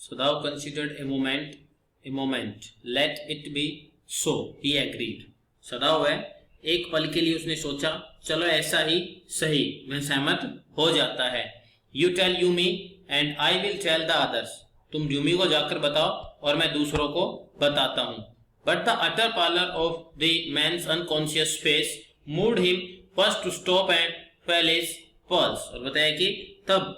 Sadao considered a moment. Let it be so, he agreed. सदाव है, एक पल के लिए उसने सोचा, चलो ऐसा ही सही, वह सहमत हो जाता है. You tell Yumi and I will tell the others. तुम यूमी को जाकर बताओ और मैं दूसरों को बताता हूँ. But the utter pallor of the man's unconscious face moved him first to stop and feel his pulse. और बताया कि तब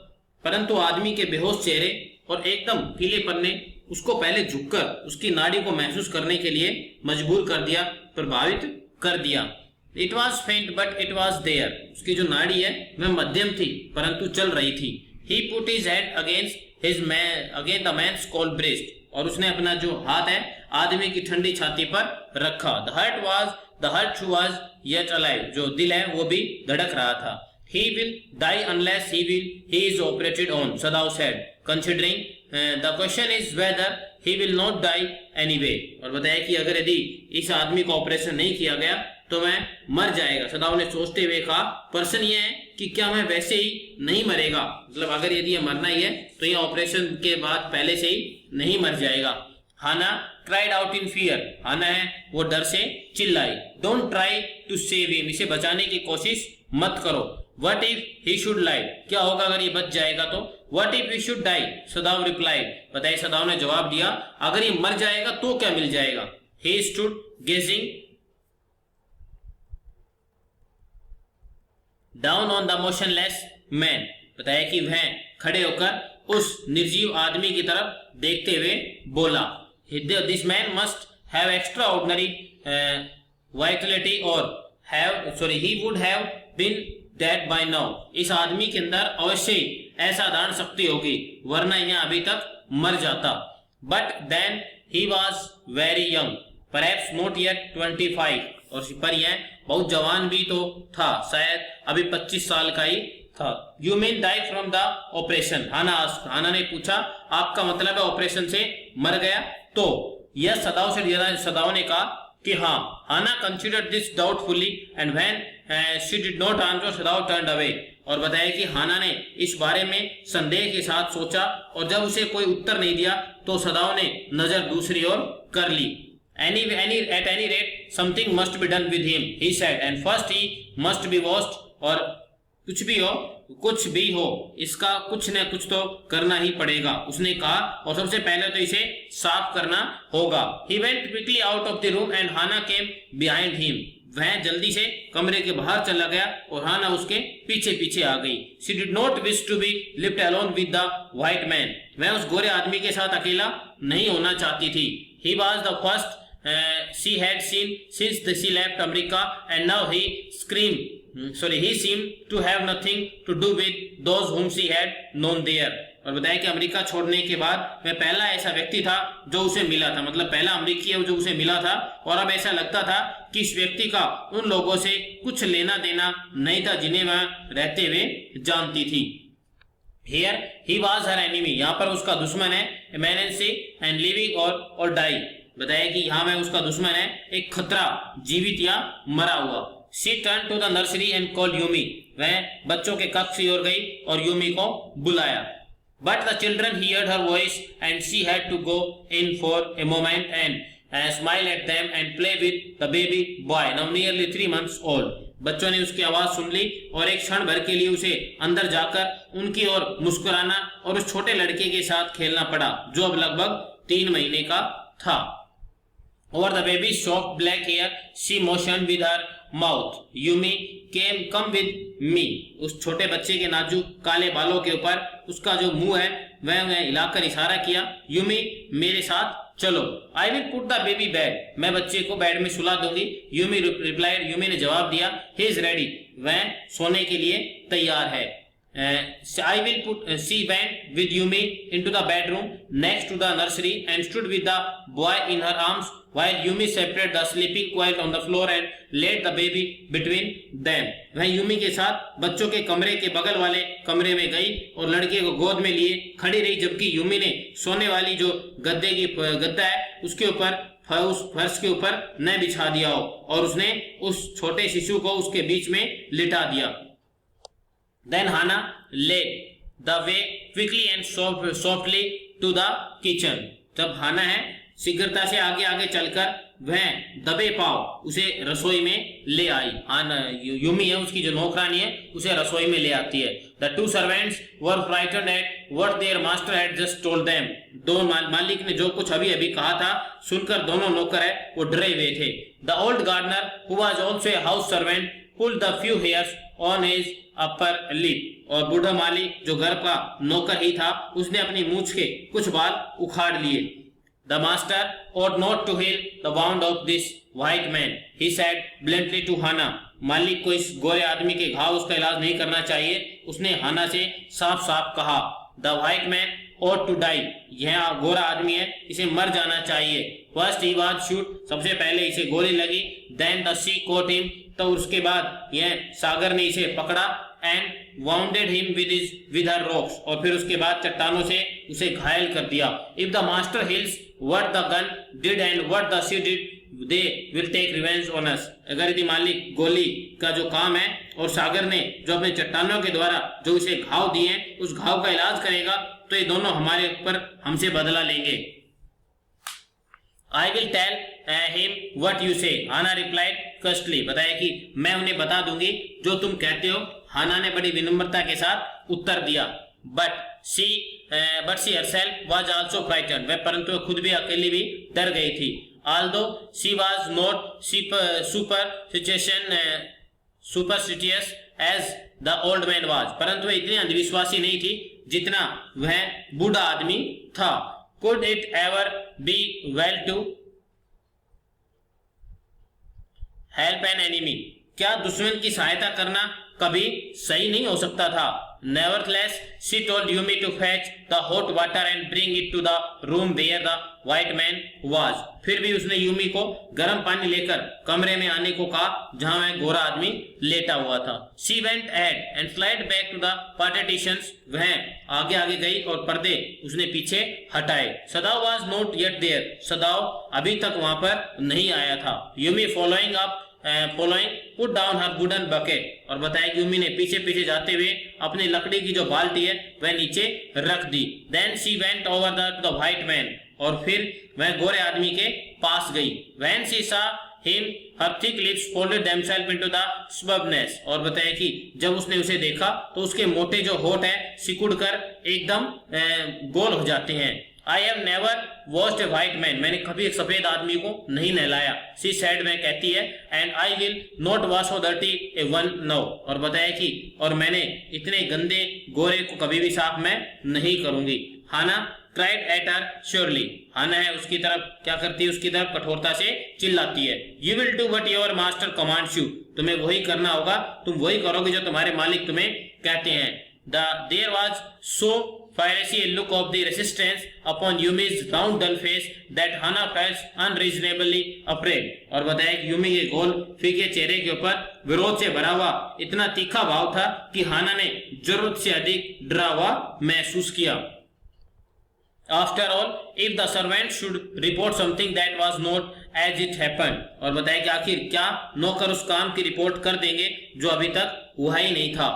परंतु आदमी के बेहोश चेहरे और एकदम पीलेपन ने उसको पहले झुककर उसकी नाड़ी को महसूस करने के लिए मजबूर कर दिया, प्रभावित कर दिया. It was faint but it was there. उसकी जो नाड़ी है वह मध्यम थी परंतु चल रही थी. He put his hand against the man's cold breast. और उसने अपना जो हाथ है आदमी की ठंडी छाती पर रखा. The heart was yet alive. जो दिल है वो भी धड़क रहा था. He will die unless he is operated on, Sadao said. Considering the question is whether he will not die anyway. और बताया कि अगर यदि इस आदमी का ऑपरेशन नहीं किया गया तो मैं मर जाएगा. सदाव ने सोचते हुए कहा, प्रश्न ये है कि क्या मैं वैसे ही नहीं मरेगा, मतलब अगर यदि ये मरना ही है तो ये ऑपरेशन के बाद पहले से ही नहीं मर जाएगा. हाना cried out in fear. हाना है वो डर से चिल्लाई. Don't try to save him. इसे बचाने की कोशिश मत करो. What if he should lie? क्या होगा अगर ये बच जाएगा तो? What if he should die? सदाव replied. बताइए सदाव ने जवाब दिया, अगर ये मर जाएगा तो क्या मिल जाएगा? He stood gazing down on the motionless man. बताया कि वह खड़े होकर उस निर्जीव आदमी की तरफ देखते हुए बोला. This man must have extraordinary vitality or he would have been dead by now. इस आदमी के अंदर अवश्य ऐसा दान शक्ति होगी वरना यह अभी तक मर जाता. But then he was very young, perhaps not yet 25. और पर यह बहुत जवान भी तो था, शायद अभी 25 साल का ही था. You mean die from the operation? हाना ने पूछा, आपका मतलब है ऑपरेशन से मर गया? तो यह सदाव ने कहा कि हाँ. हाना considered this doubtfully and when she did not answer, सदाव turned away. और बताया कि हाना ने इस बारे में संदेह के साथ सोचा और जब उसे कोई उत्तर नहीं दिया तो सदाव ने नजर दूसरी ओर कर ली. At any rate, something must be done with him, he said, and first he must be washed. और कुछ भी हो इसका कुछ न कुछ तो करना ही पड़ेगा, उसने कहा, और सबसे पहले तो इसे साफ करना होगा. He went quickly out of the room and Hana came behind him. वह जल्दी से कमरे के बाहर चला गया और हाना उसके पीछे पीछे आ गई. She did not wish to be left alone with the white man. वह उस गोरे आदमी के साथ अकेला नहीं होना चाहती थी. He was the first she had seen since she left America, and now he seemed to have nothing to do with those whom she had known there. और बताया कि अमेरिका छोड़ने के बाद वह पहला ऐसा व्यक्ति था जो उसे मिला था, मतलब पहला अमेरिकी है जो उसे मिला था, और अब ऐसा लगता था कि इस व्यक्ति का उन लोगों से कुछ लेना देना नहीं था जिन्हें वह रहते हुए जानती थी. Here he was her enemy. यहाँ पर उसका दुश्मन है. Emergency and living or die. बताया कि यहाँ में उसका दुश्मन है, एक खतरा, जीवित या मरा हुआ. She turned to the nursery and called Yumi. वह बच्चों के कक्ष की ओर गई और यूमी को बुलाया. But the children heard her voice and she had to go in for a moment and smile at them and play with the baby boy, now nearly 3 months old. बच्चों ने उसकी आवाज सुन ली और एक क्षण भर के लिए उसे अंदर जाकर उनकी ओर मुस्कुराना और उस छोटे लड़के के साथ खेलना पड़ा जो अब लगभग 3 महीने का था. Over the baby's soft black hair, she motioned with her mouth. Yumi come with me. उस छोटे बच्चे के नाजुक काले बालों के ऊपर उसका जो मुंह है वह हिलाकर इशारा किया. Yumi मेरे साथ चलो. I will put the baby bed. मैं बच्चे को बेड में सुला दूंगी. Yumi replied. Yumi ने जवाब दिया. He is ready. वह सोने के लिए तैयार है. She went with Yumi into the bedroom next to the nursery and stood with the boy in her arms while Yumi separated the sleeping quiet on the floor and laid the baby between them. वह Yumi के साथ बच्चों के कमरे के बगल वाले कमरे में गई और लड़के को गोद में लिए खड़ी रही, जबकि यूमी ने सोने वाली जो गद्दा है उसके ऊपर उस फर्श के ऊपर न बिछा दिया हो और उसने उस छोटे शिशु को उसके बीच में लिटा दिया. Then Hana led the way quickly and softly to the kitchen. जब हाना है शीघ्रता से आगे आगे चलकर वह दबे पाव उसे रसोई में ले आई। यूमी है उसकी जो नौकरानी है उसे रसोई में ले आती है। The two servants were frightened at what their master had just told them. दो मालिक ने जो कुछ अभी अभी कहा था सुनकर दोनों नौकर है वो डरे हुए थे। The old gardener who was also a house servant pulled the few hairs on his upper lip. और बूढ़ा मालिक जो घर का नौकर ही था उसने अपनी मूंछ के कुछ बाल उखाड़ लिए। The master ought not to heal the wound of this white man, he said bluntly to Hannah. मालिक को इस गोरे आदमी के घाव उसका इलाज नहीं करना चाहिए, उसने हाना से साफ साफ कहा। The white man ought to die. यह गोरा आदमी है, इसे मर जाना चाहिए। First he was shot, सबसे पहले इसे गोली लगी। Then the sea caught him, तो उसके बाद यह सागर ने इसे पकड़ा। And wounded him with her rocks, और फिर उसके बाद चट्टानों से उसे घायल कर दिया। If the master heals what the gun did and what the sea did, they will take revenge on us. अगर यदि मालिक गोली का जो काम है और सागर ने जो अपने चट्टानों के द्वारा जो उसे घाव दिए हैं उस घाव का इलाज करेगा तो ये दोनों हमारे ऊपर हमसे बदला लेंगे। I will tell him what you say, Hannah replied curtly. बताया कि मैं उन्हें बता दूंगी जो तुम कहते हो। हाना ने बड़ी विनम्रता के साथ उत्तर दिया। But she herself was also frightened. वह परंतु खुद भी अकेली भी डर गई थी। Although she was not superstitious as the old man was. परंतु वह इतनी अंधविश्वासी नहीं थी जितना वह बूढ़ा आदमी था। Could it ever be well to help an enemy? क्या दुश्मन की सहायता करना कभी सही नहीं हो सकता था। Nevertheless, she told Yumi to fetch the hot water and bring it to the room where the white man was. फिर भी उसने यूमी को गर्म पानी लेकर कमरे में आने को कहा जहां वह गोरा आदमी लेटा हुआ था। She went ahead and slid back to the partitions. वह आगे आगे गई और पर्दे उसने पीछे हटाए। सदाव was not yet there. सदाव अभी तक वहां पर नहीं आया था। Yumi following put down her wooden bucket, और बताया कि यूमी ने पीछे पीछे जाते हुए अपनी लकड़ी की जो बाल्टी है वह नीचे रख दी। Then she went over to the white man, और फिर वह गोरे आदमी के पास गई। When she saw him, her thick lips folded themselves into the smugness, और बताया कि जब उसने उसे देखा तो उसके मोटे जो होठ है सिकुड़ कर एकदम गोल हो जाते हैं। I have never washed a white man. मैंने कभी एक सफेद आदमी को नहीं नहलाया। She said, वह कहती है, and I will not wash so dirty a one now. और बताया कि और मैंने इतने गंदे गोरे को कभी भी साफ मैं नहीं करूंगी। हाना cried at her surely. हाना है उसकी तरफ क्या करती है, उसकी तरफ कठोरता से चिल्लाती है। You will do what your master commands you. तुम्हें वही करना होगा, तुम वही करोगे जो तुम्हारे मालिक तुम्हें कहते हैं। There was so fiery a look of the resistance upon Yumi's round dull face that Hannah felt unreasonably afraid. और बताया कि यूमी के गोल फीके चेहरे के ऊपर विरोध से भरा हुआ इतना तीखा भाव था कि हाना ने जरूरत से अधिक डरा हुआ महसूस किया। After all, if the servant should report something that was not as it happened, और बताया कि आखिर क्या नौकर उस काम की रिपोर्ट कर देंगे जो अभी तक हुआ ही नहीं था।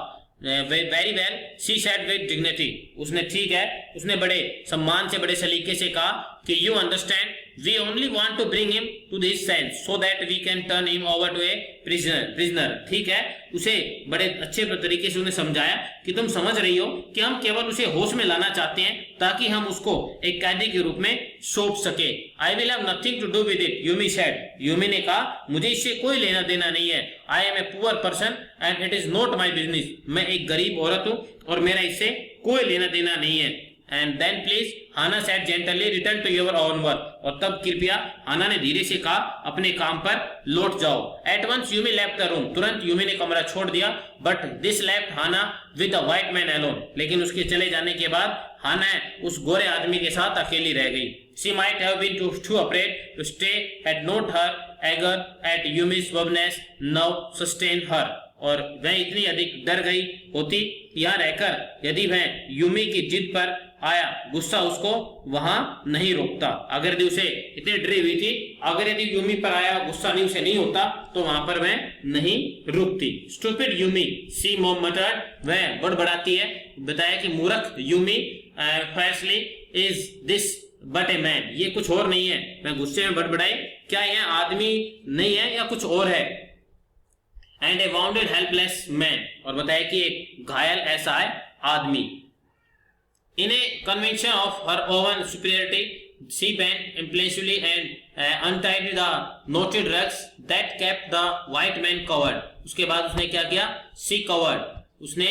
Very well, she said with dignity. उसने ठीक है, उसने बड़े सम्मान से बड़े सलीके से कहा कि you understand, we only want to bring him to this sense so that we can turn him over to a prisoner. ठीक है, उसे बड़े अच्छे तरीके से उन्हें समझाया कि तुम समझ रही हो कि हम केवल उसे होश में लाना चाहते हैं ताकि हम उसको एक कैदी के रूप में सौंप सके। I will have nothing to do with it, Yumi said. Yumi ने कहा मुझे इससे कोई लेना देना नहीं है। I am a poor person and it is not my business. मैं एक गरीब औरत हूँ और मेरा इससे कोई लेना देना नहीं है। And then please, Hannah said gently, return to your own work. और तब कृपया हाना ने धीरे से कहा अपने काम पर लौट जाओ। At once Yumi left the room. तुरंत यूमी ने कमरा छोड़ दिया। But this left Hannah with the white man alone. लेकिन उसके चले जाने के बाद हाना उस गोरे आदमी के साथ अकेली रह गई। She might have been too afraid to stay had not her anger at Yumi's firmness now sustained her. और वह इतनी अधिक डर गई होती यहाँ रहकर यदि वह यूमी की जिद पर आया, गुस्सा उसको वहां नहीं रोकता। अगर यदि उसे इतनी डरी हुई थी, अगर यदि यूमी पर आया, गुस्सा नहीं उसे नहीं होता, तो वहां पर वह नहीं रुकती। Stupid Yumi, she mom muttered, वह बड़बड़ाती है, बताया कि मूर्ख यूमी, फैसली is this but a man, ये कुछ और नहीं है। मैं गुस्से में बड़बड़ाई, क्या यह आदमी नहीं है या कुछ और है। And a wounded helpless man, और बताया कि एक घायल ऐसा है आदमी। In a convention of her own superiority, she bent impulsively and untied the knotted rugs that kept the white man covered. उसके बाद उसने क्या किया, she covered, उसने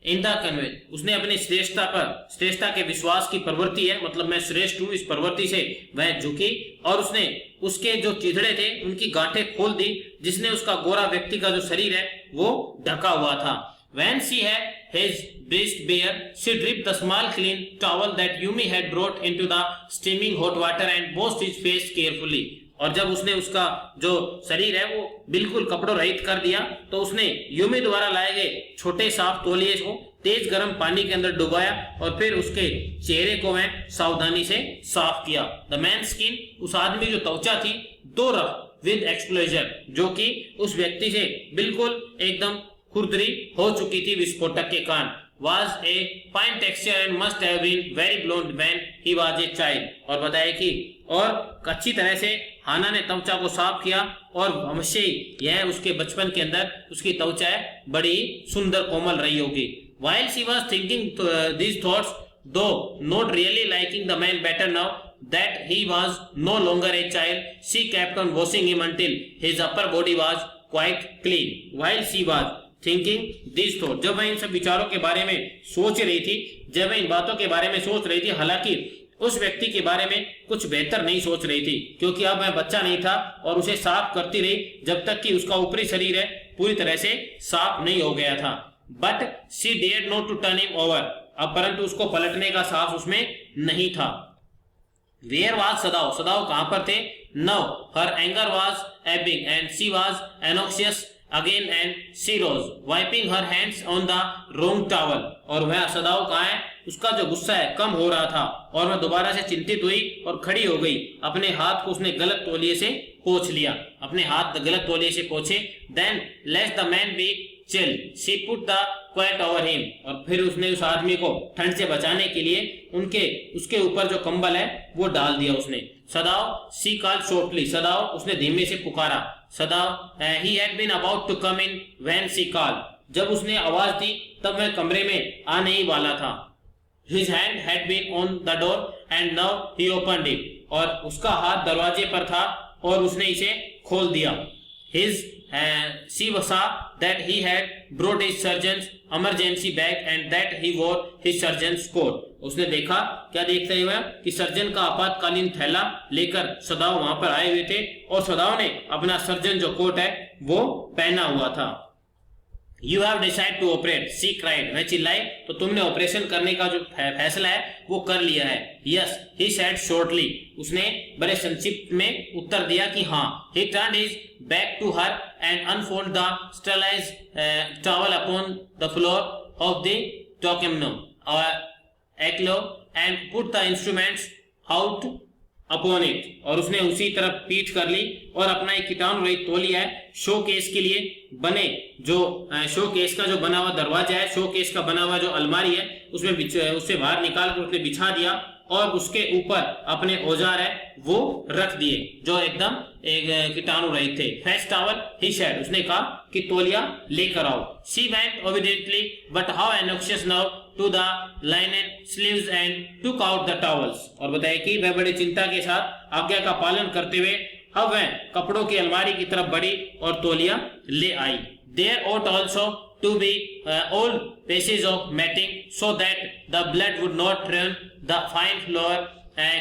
इन द कन्वेंट, उसने अपनी श्रेष्ठता पर, श्रेष्ठता के विश्वास की प्रवृत्ति है, मतलब मैं श्रेष्ठ हूं, इस प्रवृत्ति से वह झुकी और उसने उसके जो चिथड़े थे उनकी गांठें खोल दी, जिसने उसका गोरा व्यक्ति का जो शरीर है वो ढका हुआ था। When she had his breast bare, she dripped the small clean towel that Yumi had brought into the steaming hot water and washed his face carefully. और जब उसने उसका जो शरीर है वो बिल्कुल कपड़ों रहित कर दिया, तो उसने यूमी द्वारा लाए गए छोटे साफ तौलिए को तेज गर्म पानी के अंदर डुबाया और फिर उसके चेहरे को वह सावधानी से साफ किया। द मैन स्किन, उस आदमी जो त्वचा थी, दो रफ विद एक्सप्लोजर, जो कि उस व्यक्ति से बिल्कुल एकदम खुरदरी हो चुकी थी विस्फोटक के कारण, was a fine texture and must have been very blonde when he was a child. और बताया कि और अच्छी तरह से हाना ने त्वचा को साफ किया और अवश्य यह उसके बचपन के अंदर उसकी त्वचा बड़ी सुंदर कोमल रही होगी। While she was thinking these thoughts, though not really liking the man better now that he was no longer a child, she kept on washing him until his upper body was quite clean. While she was thinking this thought, जब वह इन सब विचारों के बारे में सोच रही थी, जब वह इन बातों के बारे में सोच रही थी, हालांकि उस व्यक्ति के बारे में कुछ बेहतर नहीं सोच रही थी, क्योंकि अब वह बच्चा नहीं था और उसे साफ करती रही जब तक कि उसका ऊपरी शरीर है पूरी तरह से साफ नहीं हो गया था। But she dared not to turn him over, अब परंतु उसको पलटने का साहस उसमें नहीं था। वेयर वाज सदाव, सदाव कहां पर थे। Now her anger was ebbing and she was anxious again and she rose, wiping her hands on the wrong towel. और वह सदाव कहाँ है, उसका जो गुस्सा है कम हो रहा था और वह दोबारा से चिंतित हुई और खड़ी हो गई। अपने हाथ को उसने गलत तौलिए से पोंछ लिया, अपने हाथ गलत तौलिए से पोंछे। Then let the man be chill, she put the quiet over him. और फिर उसने उस आदमी को ठंड से बचाने के लिए उसके ऊपर जो कंबल है वो डाल दिया उसने। सदाव, she called shortly, सदाव, उसने धीमे से पुकारा। सदाव, he had been about to come in when she called, जब उसने आवाज दी तब वह कमरे में आने ही वाला था। His hand had been on the door and now he opened it, और उसका हाथ दरवाजे पर था और उसने इसे खोल दिया। She saw that he had brought his surgeon's emergency bag and that he wore his surgeon's coat. उसने देखा, क्या देखते हुए, कि सर्जन का आपातकालीन थैला लेकर सदाव वहां पर आए हुए थे और सदाव ने अपना सर्जन जो कोट है वो पहना हुआ था। You have decided to operate, she cried. वह चिल्लाई, तो तुमने ऑपरेशन करने का जो फैसला है वो कर लिया है। Yes, he said shortly. उसने बड़े संक्षिप्त में उत्तर दिया कि हाँ। He turned his back to her and unfolded the sterilized towel upon the floor of the Tocumno and put the instruments out upon it. और उसने उसी तरफ पीठ कर ली और अपना एक कीटाणु रहित तौलिया है शो केस के लिए बने, जो शो केस का जो बना हुआ दरवाजा है, शो केस का बना हुआ जो अलमारी है उसमें उससे बाहर निकाल कर उसने बिछा दिया और उसके ऊपर अपने औजार है वो रख दिए जो एकदम एक कीटाणु रहित थे। फेस्ट टॉवल, ही सेड, उसने कहा कि तौलिया लेकर आओ। She went obediently but how anxious now to the linen sleeves and took out the towels. और बताया कि वह बड़ी चिंता के साथ आज्ञा का पालन करते हुए अब वह कपड़ों की अलमारी की तरफ बढ़ी और तौलिया ले आई। There ought also to be old pieces of matting so that the blood would not run the fine floor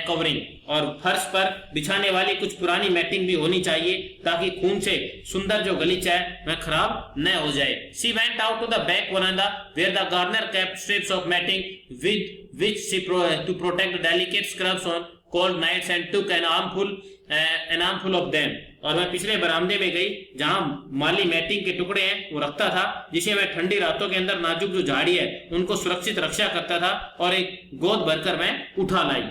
covering. और फर्श पर बिछाने वाली कुछ पुरानी मैटिंग भी होनी चाहिए ताकि खून से सुंदर जो गलीचा है वह खराब न हो जाए। She went out to the back veranda where the gardener kept strips of matting with which she to protect the delicate scrubs on cold nights and took an armful of them. और मैं पिछले बरामदे में गई जहां माली matting के टुकड़े हैं वो रखता था, जिसे मैं ठंडी रातों के अंदर नाजुक जो झाड़ी है उनको सुरक्षित रक्षा करता था, और एक गोद भरकर मैं उठा लाई।